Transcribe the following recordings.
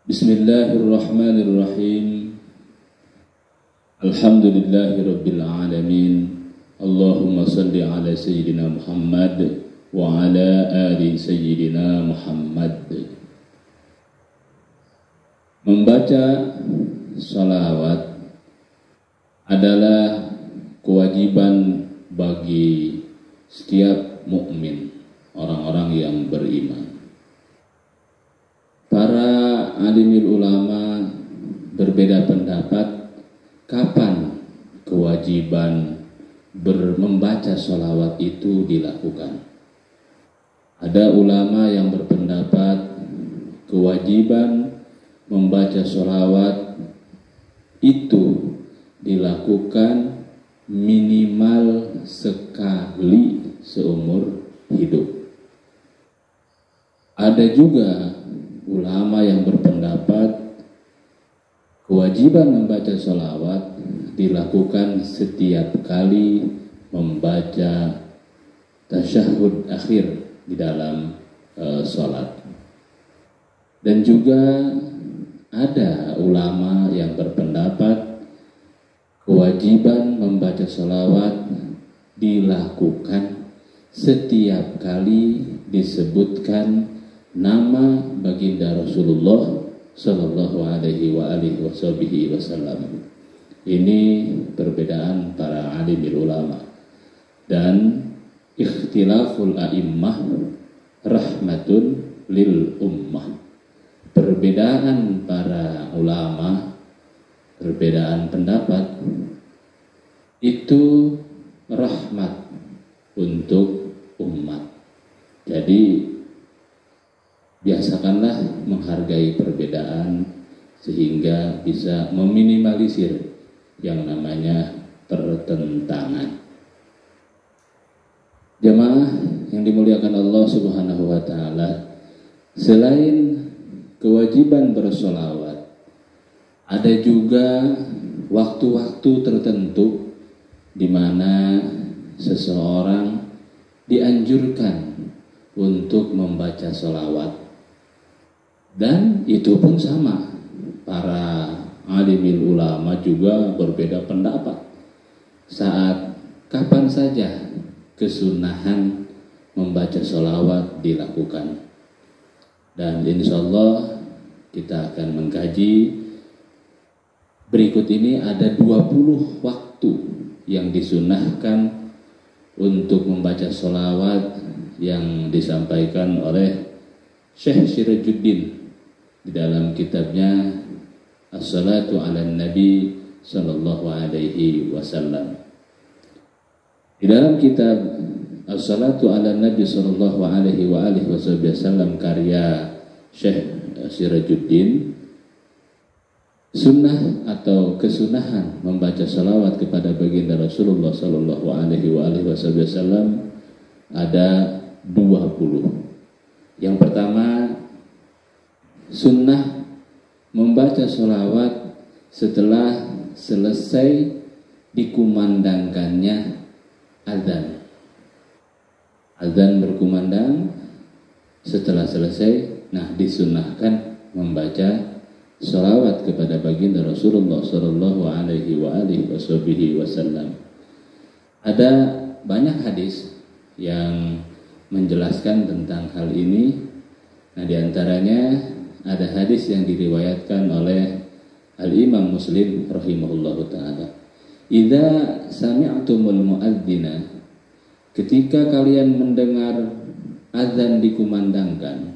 Bismillahirrahmanirrahim. Alhamdulillahirabbil alamin. Allahumma shalli ala sayyidina Muhammad wa ala ali sayyidina Muhammad. Membaca shalawat adalah kewajiban bagi setiap mukmin, orang-orang yang beriman. Para alimul ulama berbeda pendapat kapan kewajiban membaca sholawat itu dilakukan. Ada ulama yang berpendapat kewajiban membaca sholawat itu dilakukan minimal sekali seumur hidup. Ada juga ulama yang berpendapat kewajiban membaca sholawat dilakukan setiap kali membaca tasyahud akhir di dalam sholat. Dan juga ada ulama yang berpendapat kewajiban membaca sholawat dilakukan setiap kali disebutkan nama baginda Rasulullah Sallallahu Alaihi Wasallam. Ini perbedaan para alimul ulama, dan ikhtilaful a'immah rahmatun lil ummah. Perbedaan para ulama, perbedaan pendapat itu rahmat untuk umat. Jadi biasakanlah menghargai perbedaan sehingga bisa meminimalisir yang namanya pertentangan. Jemaah yang dimuliakan Allah Subhanahu wa taala, selain kewajiban bersolawat, ada juga waktu-waktu tertentu di mana seseorang dianjurkan untuk membaca sholawat. Dan itu pun sama, para alimul ulama juga berbeda pendapat saat kapan saja kesunahan membaca sholawat dilakukan. Dan insya Allah kita akan mengkaji berikut ini. Ada 20 waktu yang disunahkan untuk membaca sholawat yang disampaikan oleh Syekh Sirajuddin di dalam kitabnya As-Salatu ala Nabi Sallallahu Alaihi Wasallam. Di dalam kitab As-Salatu ala Nabi Sallallahu Alaihi Wasallam karya Syekh Sirajuddin, sunnah atau kesunahan membaca salawat kepada baginda Rasulullah Sallallahu Alaihi Wasallam ada 20. Yang pertama, sunnah membaca sholawat setelah selesai dikumandangkannya azan. Azan berkumandang, setelah selesai, disunnahkan membaca sholawat kepada baginda Rasulullah Sallallahu Alaihi Wasallam. Ada banyak hadis yang menjelaskan tentang hal ini. Di antaranya ada hadis yang diriwayatkan oleh Al-Imam Muslim rahimahullahu ta'ala. Idza sami'tumul mu'adzina, ketika kalian mendengar azan dikumandangkan,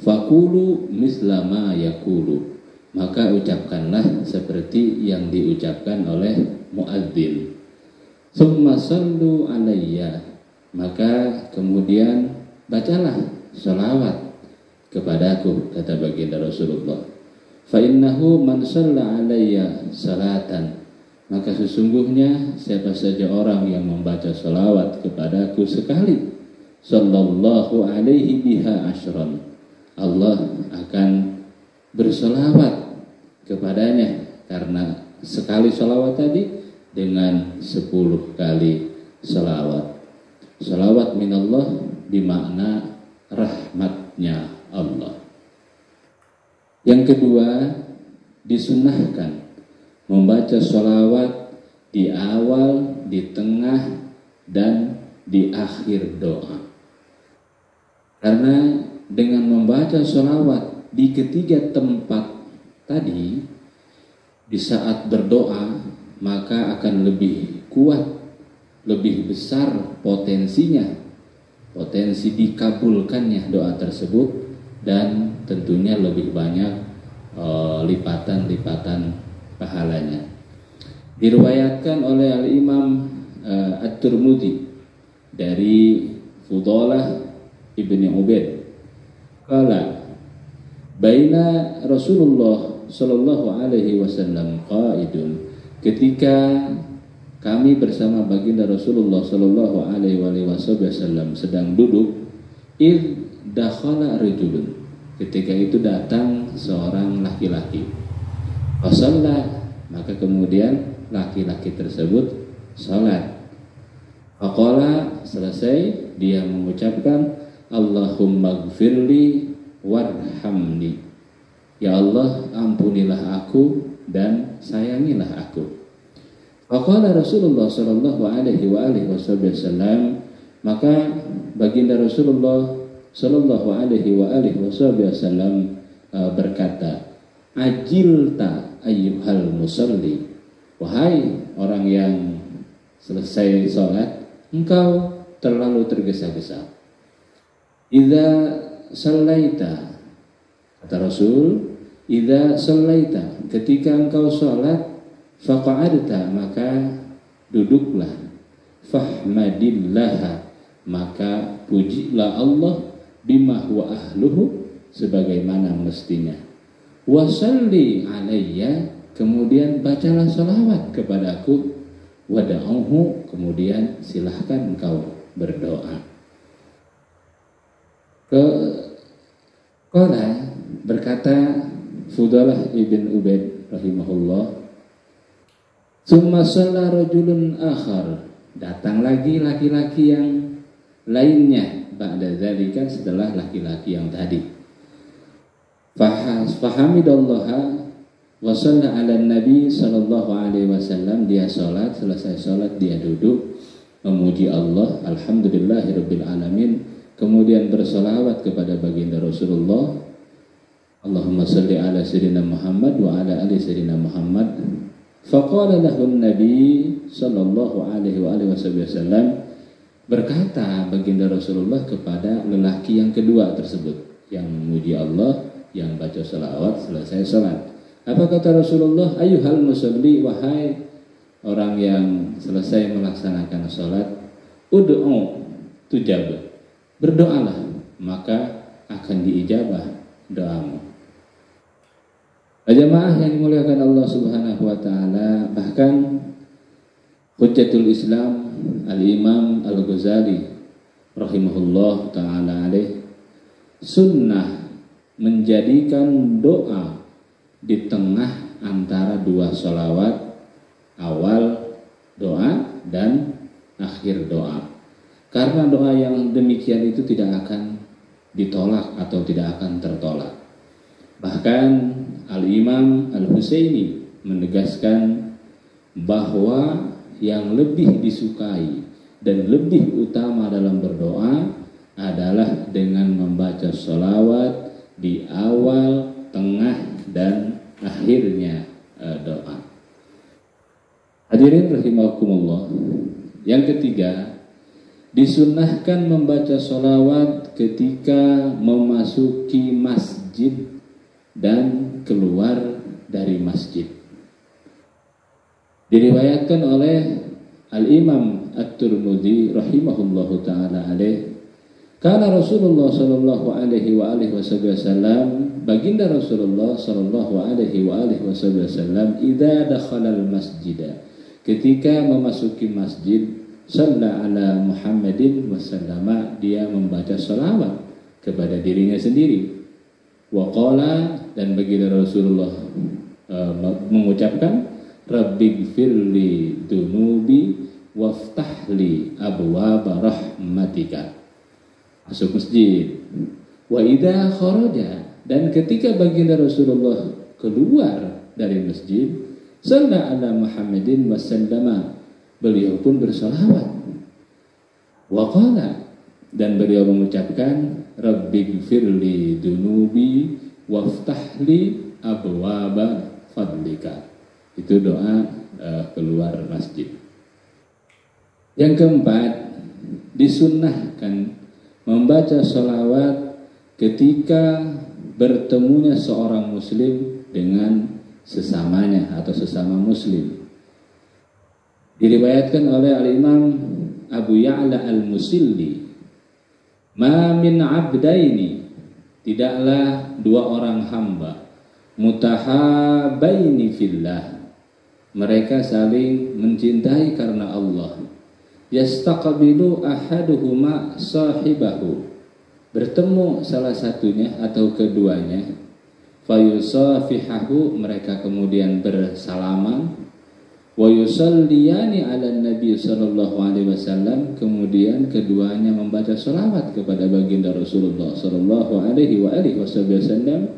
faqulu misla ma yaqulu, maka ucapkanlah seperti yang diucapkan oleh muadzin. Tsumma sallu alayya, maka kemudian bacalah sholawat kepadaku, kata baginda Rasulullah. Fa innahu man shalla alayya salatan, maka sesungguhnya siapa saja orang yang membaca sholawat kepadaku sekali, sallallahu alaihi biha asyran, Allah akan bersolawat kepadanya karena sekali sholawat tadi dengan 10 kali sholawat. Sholawat minallah bermakna rahmatnya Allah. Yang kedua, disunnahkan membaca sholawat di awal, di tengah, dan di akhir doa. Karena dengan membaca sholawat di ketiga tempat tadi, di saat berdoa, maka akan lebih kuat, lebih besar potensinya, potensi dikabulkannya doa tersebut, dan tentunya lebih banyak lipatan-lipatan pahalanya. Diriwayatkan oleh Al-Imam At-Tirmidzi dari Fudalah ibni Ubaid, qala baina Rasulullah sallallahu alaihi wasallam qaidun, ketika kami bersama baginda Rasulullah sallallahu alaihi wasallam sedang duduk, id dakhala rajulun, ketika itu datang seorang laki-laki, fasalla, maka kemudian laki-laki tersebut salat. Faqala, selesai dia mengucapkan Allahumma gfirli warhamni, ya Allah ampunilah aku dan sayangilah aku. Faqala Rasulullah sallallahu alaihi wasallam, maka baginda Rasulullah sallallahu alaihi wasallam berkata, ajilta ayyuhal musalli, wahai orang yang selesai sholat, engkau terlalu tergesa-gesa. Idza sallaita, kata Rasul, idza sallaita, ketika engkau sholat, faqa'adta, maka duduklah, fahmadillah, maka pujilah Allah, bima huwa ahluhu, sebagaimana mestinya, wasalli alayya, kemudian bacalah salawat kepadaku, wada'uhu, kemudian silahkan engkau berdoa. Qala, berkata Fudalah ibn Ubaid rahimahullah, summa shalla rajulun akhar, datang lagi laki-laki yang lainnya, ba'da zalika, setelah laki-laki yang tadi. Fahamidallaha wa shalla ala nabi sallallahu alaihi wasallam, dia salat, selesai salat dia duduk memuji Allah, alhamdulillahirabbil alamin, kemudian bersolawat kepada baginda Rasulullah, Allahumma salli ala sayyidina Muhammad wa ala ali sayyidina Muhammad. Faqala lahu nabi sallallahu alaihi wasallam, berkata baginda Rasulullah kepada lelaki yang kedua tersebut, yang memuji Allah, yang baca salawat selesai salat. Apa kata Rasulullah? Ayyuhal musalli, wahai orang yang selesai melaksanakan salat, ud'u tujab, berdoalah maka akan diijabah doamu. Jamaah yang dimuliakan Allah Subhanahu wa taala, bahkan Hujjatul Islam Al-Imam Al-Ghazali rahimahullah taala alaih sunnah menjadikan doa di tengah antara dua sholawat, awal doa dan akhir doa. Karena doa yang demikian itu tidak akan ditolak atau tidak akan tertolak. Bahkan Al-Imam Al-Husaini menegaskan bahwa yang lebih disukai dan lebih utama dalam berdoa adalah dengan membaca sholawat di awal, tengah, dan akhirnya doa. Hadirin rahimakumullah. Yang ketiga, disunnahkan membaca sholawat ketika memasuki masjid dan keluar dari masjid. Diriwayatkan oleh Al-Imam At-Tirmidzi rahimahullahu taala alaih, kana Rasulullah sallallahu alaihi wasallam, baginda Rasulullah sallallahu alaihi wasallam, idza dakhala al-masjid, ketika memasuki masjid, shalla ala Muhammadin wa sallama, dia membaca salawat kepada dirinya sendiri. Wa qala, dan baginda Rasulullah mengucapkan, rabbighfirli dunubi waftahli abwaaba rahmatika. Masuk masjid. Wa idza kharaja, Dan ketika baginda Rasulullah keluar dari masjid, sallallahu ala Muhammadin wasallama, beliau pun bersalawat. Wa qala, dan beliau mengucapkan, Rabbighfirli dunubi waftahli abwaba fadlika. Itu doa keluar masjid. Yang keempat, disunnahkan membaca sholawat ketika bertemunya seorang muslim dengan sesamanya atau sesama muslim. Diriwayatkan oleh Al-Imam Abu Ya'la Al-Musilli, ma min abdaini, tidaklah dua orang hamba, mutahabaini fillah, mereka saling mencintai karena Allah, yastaqbilu ahaduhuma sahibahu, bertemu salah satunya atau keduanya, fayusafihahu, mereka kemudian bersalaman, wa yusalliyani ala Nabi sallallahu alaihi wasallam, kemudian keduanya membaca salawat kepada baginda Rasulullah sallallahu alaihi wasallam,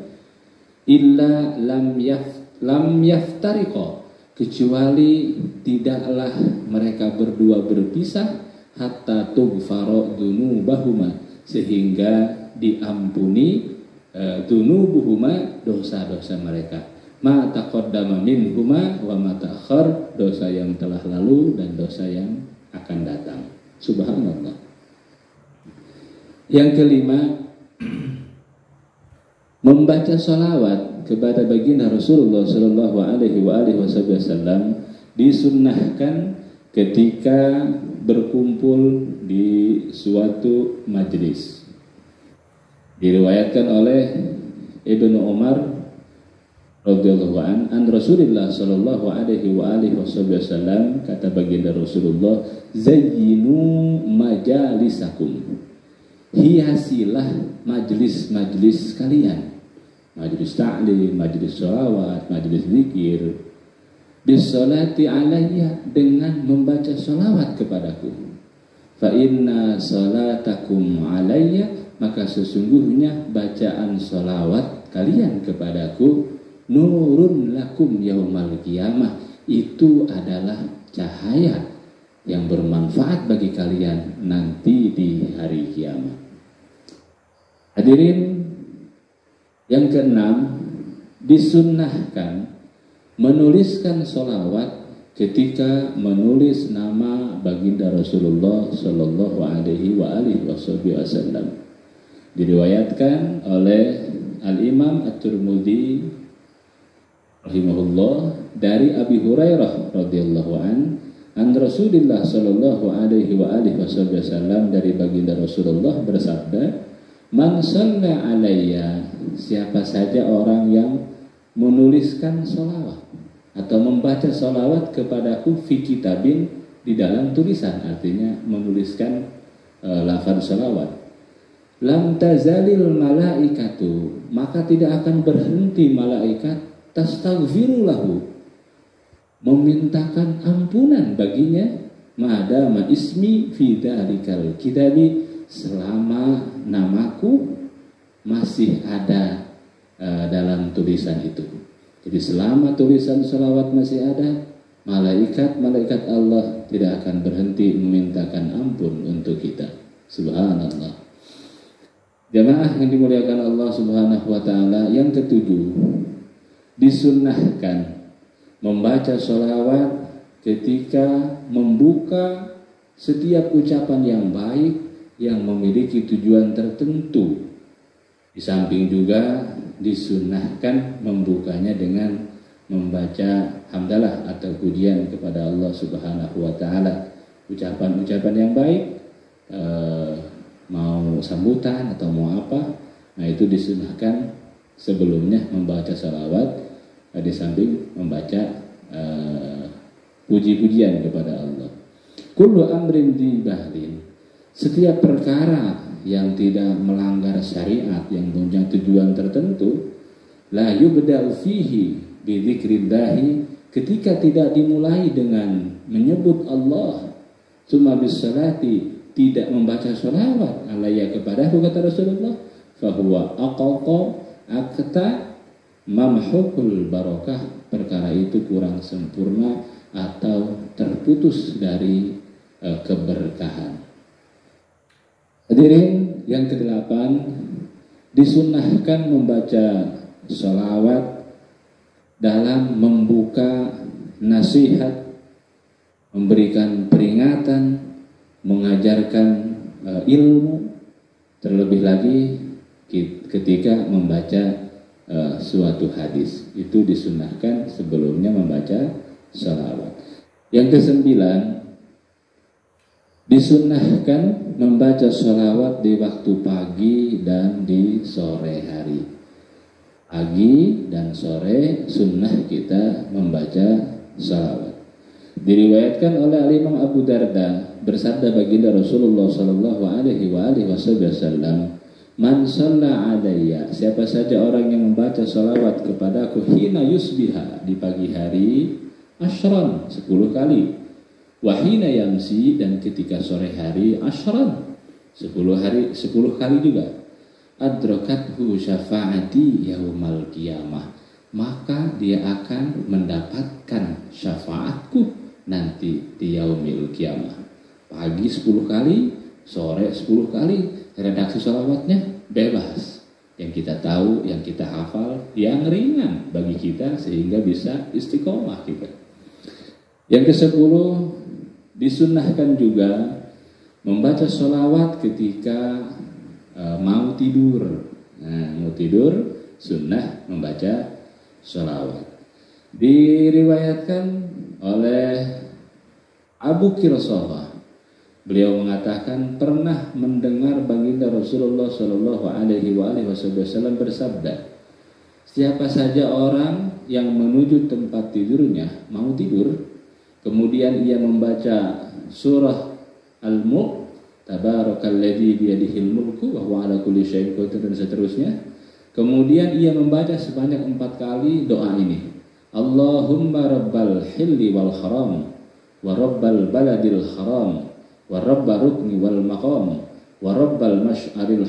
illa lam yaftariqa, kecuali tidaklah mereka berdua berpisah, hatta tughfara dzunubahuma, sehingga diampuni dzunubuhuma, dosa-dosa mereka, ma taqaddama minhuma wa ma ta'akhkhar, dosa yang telah lalu dan dosa yang akan datang. Subhanallah. Yang kelima, membaca sholawat kepada baginda Rasulullah sallallahu alaihi wasallam disunnahkan ketika berkumpul di suatu majlis. Diriwayatkan oleh Ibnu Umar radhiyallahu an Rasulullah sallallahu alaihi wasallam, kata baginda Rasulullah, zayyinu majalisakum, hiasilah majlis-majlis kalian, majlis ta'lim, majlis sholawat, majlis zikir, bisolati alayya, dengan membaca sholawat kepadaku, fa inna sholatakum alayya, maka sesungguhnya bacaan sholawat kalian kepadaku, nurun lakum yaumal qiyamah, itu adalah cahaya yang bermanfaat bagi kalian nanti di hari kiamat. Hadirin, yang keenam, disunnahkan menuliskan sholawat ketika menulis nama baginda Rasulullah sallallahu alaihi wasallam. Diriwayatkan oleh Al-Imam At-Tirmidzi rahimahullah dari Abi Hurairah radhiyallahu an Rasulullah sallallahu alaihi wasallam, dari baginda Rasulullah bersabda, man shalla alayya, siapa saja orang yang menuliskan sholawat atau membaca sholawat kepadaku, fi kitabin, di dalam tulisan, artinya menuliskan lafaz sholawat, lam tazalil malaikatu, maka tidak akan berhenti malaikat, tastaghfiru lahu, memintakan ampunan baginya, madama ismi fi dzalikal kitabi, selama namaku masih ada dalam tulisan itu. Jadi selama tulisan sholawat masih ada, malaikat Allah tidak akan berhenti memintakan ampun untuk kita. Subhanallah. Jamaah yang dimuliakan Allah subhanahu wa ta'ala, yang ketujuh, disunnahkan membaca sholawat ketika membuka setiap ucapan yang baik yang memiliki tujuan tertentu. Di samping juga disunnahkan membukanya dengan membaca hamdalah atau pujian kepada Allah subhanahu wa ta'ala, ucapan-ucapan yang baik, mau sambutan atau mau apa, nah itu disunnahkan sebelumnya membaca salawat, di samping membaca puji-pujian kepada Allah. Kullu amrin di bahdin, setiap perkara yang tidak melanggar syariat, yang punya tujuan tertentu, la yubda'u fihi bi dzikrillahi, ketika tidak dimulai dengan menyebut Allah, cuma bisalati, tidak membaca sholawat alayya kepadaku, kata Rasulullah, fahuwa aqaqa, akta mamhukul barokah, perkara itu kurang sempurna atau terputus dari keberkahan. Hadirin yang ke-8, disunnahkan membaca sholawat dalam membuka nasihat, memberikan peringatan, mengajarkan ilmu, terlebih lagi ketika membaca suatu hadis. Itu disunnahkan sebelumnya membaca sholawat. Yang ke-9, disunnahkan membaca sholawat di waktu pagi dan di sore hari. Pagi dan sore sunnah kita membaca sholawat. Diriwayatkan oleh Imam Abu Darda, bersabda baginda Rasulullah sallallahu alaihi wasallam, "Man shalla alayya," siapa saja orang yang membaca sholawat kepadaku, hina yusbiha, di pagi hari, asyran, 10 kali, wahina yamsi, dan ketika sore hari, asyran, 10 kali juga, adrakathu syafaati yaumal qiyamah, maka dia akan mendapatkan syafaatku nanti di yaumil qiyamah. Pagi 10 kali, sore 10 kali, redaksi sholawatnya bebas. Yang kita tahu, yang kita hafal, yang ringan bagi kita sehingga bisa istiqomah kita. Yang ke-10, disunnahkan juga membaca sholawat ketika mau tidur. Nah, mau tidur sunnah membaca sholawat. Diriwayatkan oleh Abu Kirsawah, beliau mengatakan pernah mendengar baginda Rasulullah Shallallahu Alaihi Wasallam bersabda, siapa saja orang yang menuju tempat tidurnya mau tidur, kemudian ia membaca surah Al-Mulk, Tabarakalladzi biyadihil mulku wa huwa ala kulli syai'in qadir, dan seterusnya. Kemudian ia membaca sebanyak 4 kali doa ini, Allahumma rabbal hilli wal haram wa rabbal baladil haram wa rabba rukni wal maqam wa rabbal mash'aril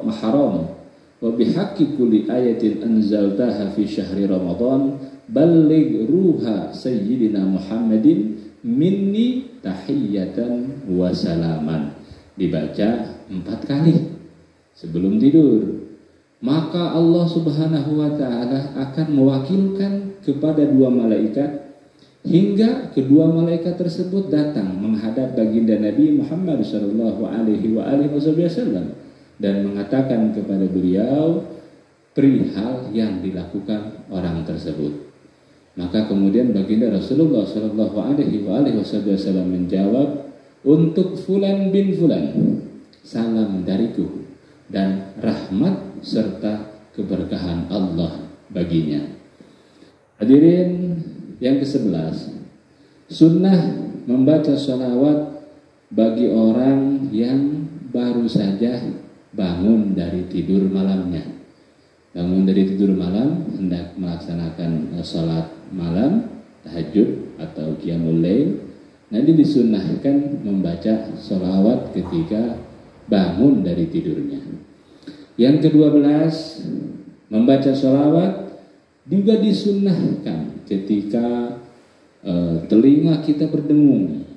haram wa bihaqqi kulli ayatin anzaltaha fi syahri ramadan balligh ruha sayyidina Muhammadin minni tahiyyatan wa salaman. Dibaca 4 kali sebelum tidur. Maka Allah Subhanahu wa ta'ala akan mewakilkan kepada 2 malaikat hingga kedua malaikat tersebut datang menghadap baginda Nabi Muhammad sallallahu alaihi wasallam dan mengatakan kepada beliau perihal yang dilakukan orang tersebut. Maka kemudian baginda Rasulullah sallallahu alaihi wasallam menjawab, untuk fulan bin fulan, salam dariku dan rahmat serta keberkahan Allah baginya. Hadirin yang ke-11, sunnah membaca sholawat bagi orang yang baru saja bangun dari tidur malamnya. Bangun dari tidur malam, hendak melaksanakan sholat malam, tahajud atau qiyamul lail, nanti disunnahkan membaca sholawat ketika bangun dari tidurnya. Yang ke-12, membaca sholawat juga disunnahkan ketika telinga kita berdengung.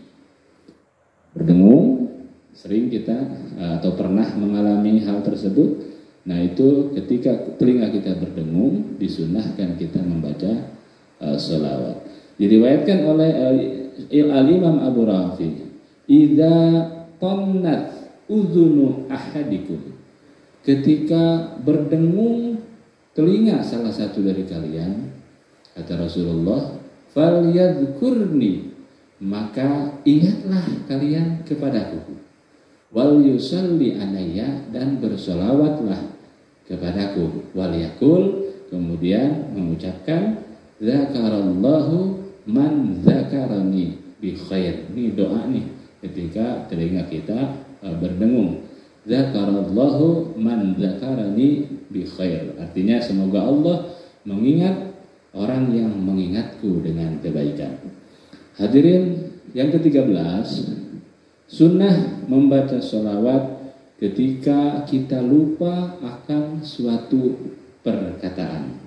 Berdengung, sering kita atau pernah mengalami hal tersebut. Nah, itu ketika telinga kita berdengung, disunnahkan kita membaca sholawat. Diriwayatkan oleh Al-Imam Abu Rafi, idza tannat udhunu ahadikum, ketika berdengung telinga salah satu dari kalian, kata Rasulullah, falyadhkurni, maka ingatlah kalian kepadaku, wal yusalli alayya, dan bersolawatlah kepadaku, wal yakul, kemudian mengucapkan zakarallahu man zakarani bi khair. Ini doa nih ketika telinga kita berdengung. Zakarallahu man zakarani bi khair, artinya semoga Allah mengingat orang yang mengingatku dengan kebaikan. Hadirin yang ke-13, sunnah membaca sholawat ketika kita lupa akan suatu perkataan.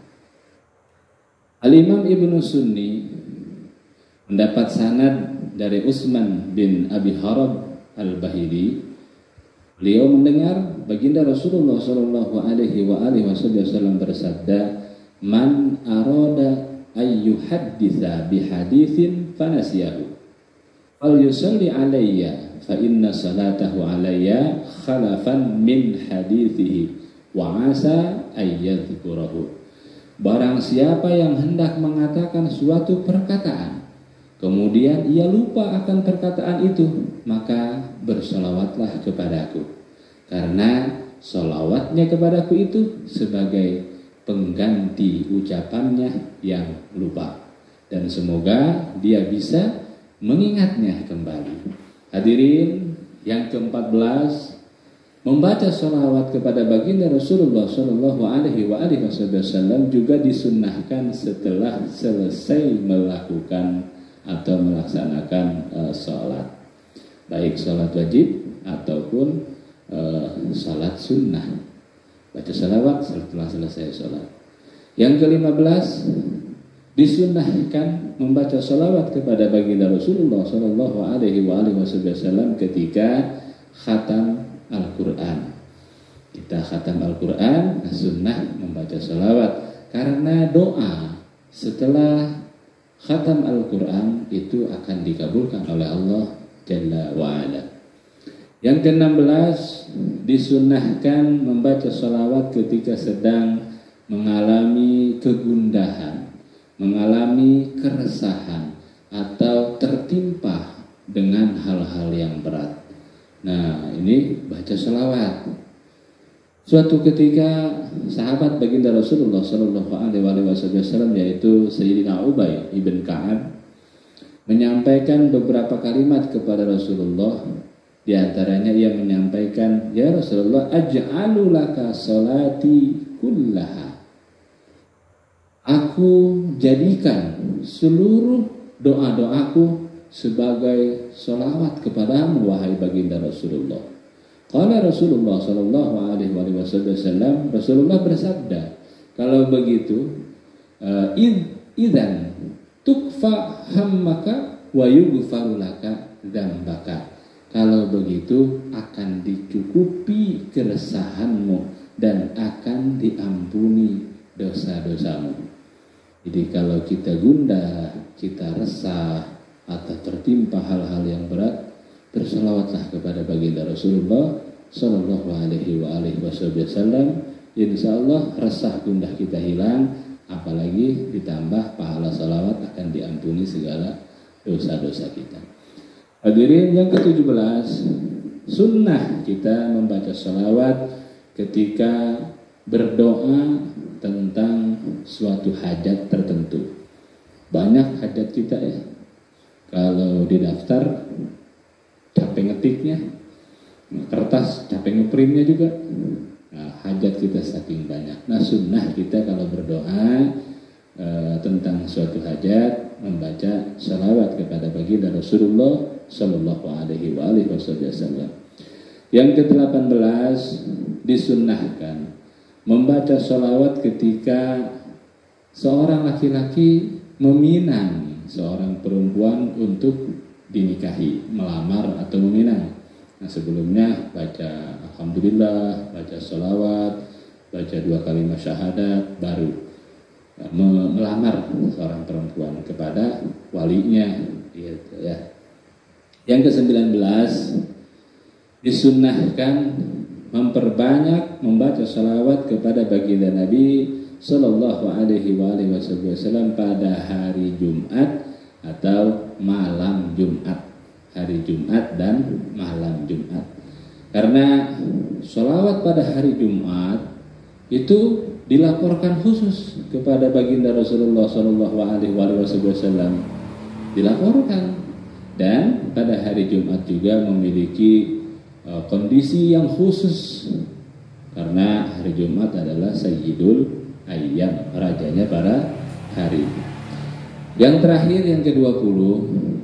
Al-Imam Ibnu Sunni mendapat sanad dari Utsman bin Abi Harab Al-Bahili. Beliau mendengar baginda Rasulullah sallallahu alaihi wasallam bersabda, "Man arada ayyuhadditsa bihaditsin fanasiyahu falyusalli alayya fa inna salatahu alayya khalafan min hadithihi wa asa ayyadhkurahu." Barang siapa yang hendak mengatakan suatu perkataan, kemudian ia lupa akan perkataan itu, maka bersolawatlah kepadaku. Karena solawatnya kepadaku itu sebagai pengganti ucapannya yang lupa. Dan semoga dia bisa mengingatnya kembali. Hadirin yang ke-14, membaca sholawat kepada baginda Rasulullah Shallallahu Alaihi Wasallam juga disunnahkan setelah selesai melakukan atau melaksanakan sholat, baik sholat wajib ataupun sholat sunnah. Baca sholawat setelah selesai sholat. Yang ke-15, disunnahkan membaca sholawat kepada baginda Rasulullah Shallallahu Alaihi Wasallam ketika khatam Al-Quran. Kita khatam Al-Quran, sunnah membaca sholawat, karena doa setelah khatam Al-Quran itu akan dikabulkan oleh Allah Jalla wa'ala. Yang ke-16, disunnahkan membaca sholawat ketika sedang mengalami kegundahan, mengalami keresahan, atau tertimpa dengan hal-hal yang berat. Nah, ini baca sholawat. Suatu ketika sahabat baginda Rasulullah Shallallahu Alaihi Wasallam, yaitu Sayyidina Ubay ibn Ka'ab, menyampaikan beberapa kalimat kepada Rasulullah. Di antaranya ia menyampaikan, "Ya Rasulullah, aj'alu laka sholati kullaha." Aku jadikan seluruh doa-doaku sebagai sholawat kepadamu, wahai baginda Rasulullah. Qala Rasulullah sallallahu alaihi wasallam, Rasulullah bersabda, kalau begitu idzan tukfa hammaka wa yughfaru laka dzambaka. Kalau begitu akan dicukupi keresahanmu dan akan diampuni dosa-dosamu. Jadi kalau kita gundah, kita resah, atau tertimpa hal-hal yang berat, berselawatlah kepada baginda Rasulullah Sallallahu Alaihi Wasallam. Insya Allah resah gundah kita hilang, apalagi ditambah pahala salawat akan diampuni segala dosa-dosa kita. Hadirin yang ke-17, sunnah kita membaca salawat ketika berdoa tentang suatu hajat tertentu. Banyak hajat kita ya. Kalau di daftar capek ngetiknya, kertas capek ngeprintnya juga. Nah, hajat kita saking banyak. Nah, sunnah kita kalau berdoa tentang suatu hajat membaca salawat kepada baginda Rasulullah Sallallahu Alaihi Wasallam. Yang ke-18, disunnahkan membaca salawat ketika seorang laki-laki meminang seorang perempuan untuk dinikahi, melamar atau meminang. Nah, sebelumnya baca alhamdulillah, baca sholawat, baca 2 kalimat syahadat, baru melamar seorang perempuan kepada walinya, gitu ya. Yang ke-19, disunnahkan memperbanyak membaca sholawat kepada baginda Nabi Sallallahu Alaihi Wasallam pada hari Jumat atau malam Jumat, hari Jumat dan malam Jumat. Karena sholawat pada hari Jumat itu dilaporkan khusus kepada baginda Rasulullah Sallallahu Alaihi Wasallam, dilaporkan, dan pada hari Jumat juga memiliki kondisi yang khusus karena hari Jumat adalah Sayyidul Ayyam, rajanya para hari. Yang terakhir, yang ke-20,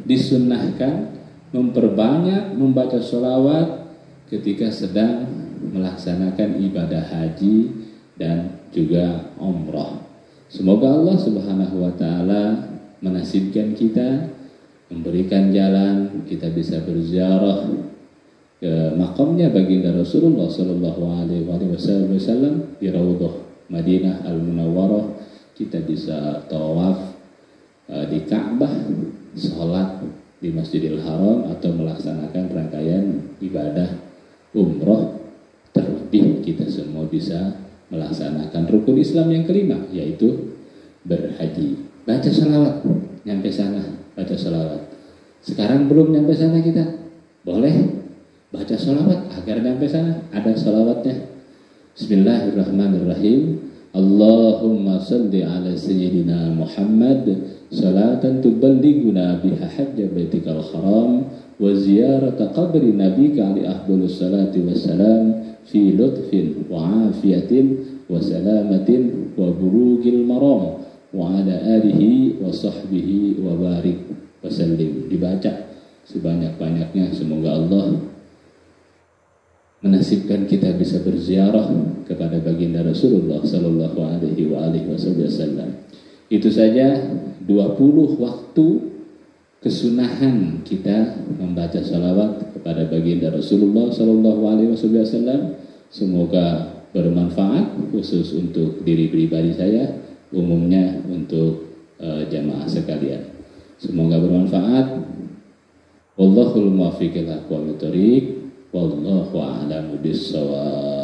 disunnahkan memperbanyak membaca sholawat ketika sedang melaksanakan ibadah haji dan juga umrah. Semoga Allah Subhanahu wa taala menasibkan kita, memberikan jalan kita bisa berziarah ke makamnya baginda Rasulullah sallallahu alaihi wasallam di Raudhah Madinah Al-Munawwarah. Kita bisa tawaf di Ka'bah, sholat di Masjidil Haram, atau melaksanakan rangkaian ibadah umroh. Terlebih kita semua bisa melaksanakan rukun Islam yang kelima, yaitu berhaji. Baca sholawat, nyampe sana baca sholawat. Sekarang belum nyampe sana kita, boleh baca sholawat agar nyampe sana. Ada sholawatnya. Bismillahirrahmanirrahim. Allahumma salli ala sayyidina Muhammad salatan tuballighuna biha hajja baitikal haram wa ziyarata qabri nabika ali afdhalus salati wassalam fi lutfin wa afiyatin wa salamatin wa burugil maram wa ala alihi wa sahbihi wa barik wa sallim. Dibaca sebanyak-banyaknya. Semoga Allah menasibkan kita bisa berziarah kepada baginda Rasulullah sallallahu alaihi wasallam. Itu saja 20 waktu kesunahan kita membaca salawat kepada baginda Rasulullah sallallahu alaihi wasallam. Semoga bermanfaat, khusus untuk diri pribadi saya, umumnya untuk jamaah sekalian. Semoga bermanfaat. Wallahul muwaffiq ila aqwamit thoriq. Wallahu a'lamu bis-shawab.